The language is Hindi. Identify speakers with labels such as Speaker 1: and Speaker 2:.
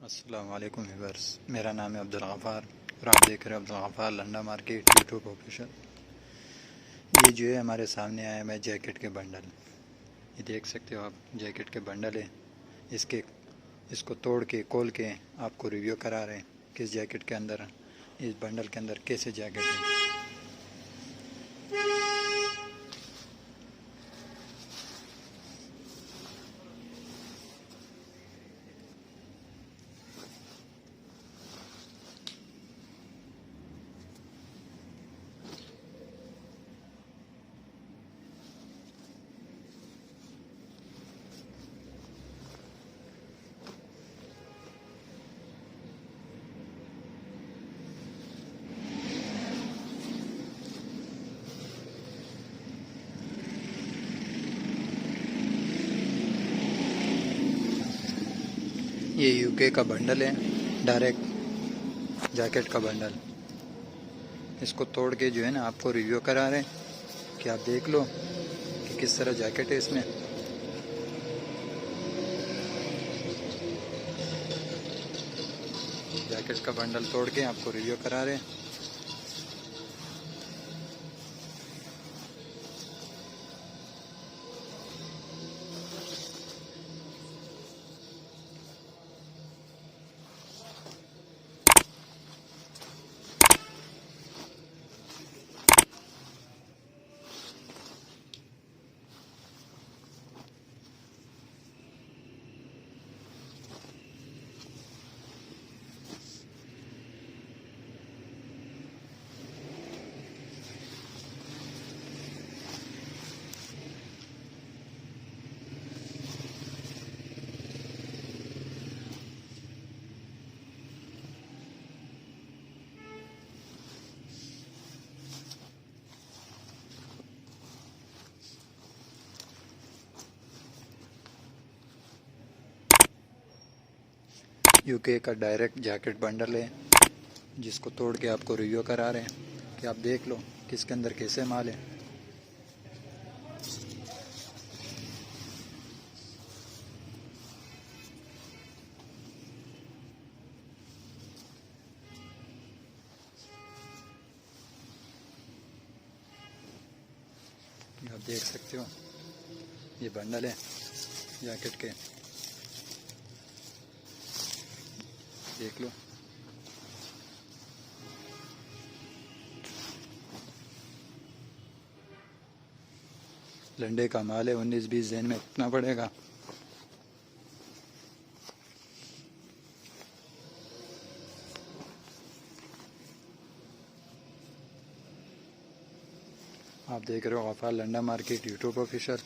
Speaker 1: अस्सलाम वालेकुम व्यूअर्स, मेरा नाम है अब्दुल गफ़ार और आप देख रहे हैं Abdul Ghaffar Landa market YouTube official. ये जो है हमारे सामने आया है जैकेट के बंडल। ये देख सकते हो आप, जैकेट के बंडल है। इसको तोड़ के खोल के आपको रिव्यू करा रहे हैं कि इस जैकेट के अंदर, इस बंडल के अंदर कैसे जैकेट है। ये यूके का बंडल है, डायरेक्ट जैकेट का बंडल। इसको तोड़ के जो है ना आपको रिव्यू करा रहे हैं कि आप देख लो कि किस तरह जैकेट है इसमें। जैकेट का बंडल तोड़ के आपको रिव्यू करा रहे हैं। यूके का डायरेक्ट जैकेट बंडल है, जिसको तोड़ के आपको रिव्यू करा रहे हैं कि आप देख लो कि इसके अंदर कैसे माल है। आप देख सकते हो, ये बंडल है जैकेट के, देख लो। लंडे का माल है, 19-20 दिन में कितना पड़ेगा। आप देख रहे हो Ghaffar Landa market YouTube official.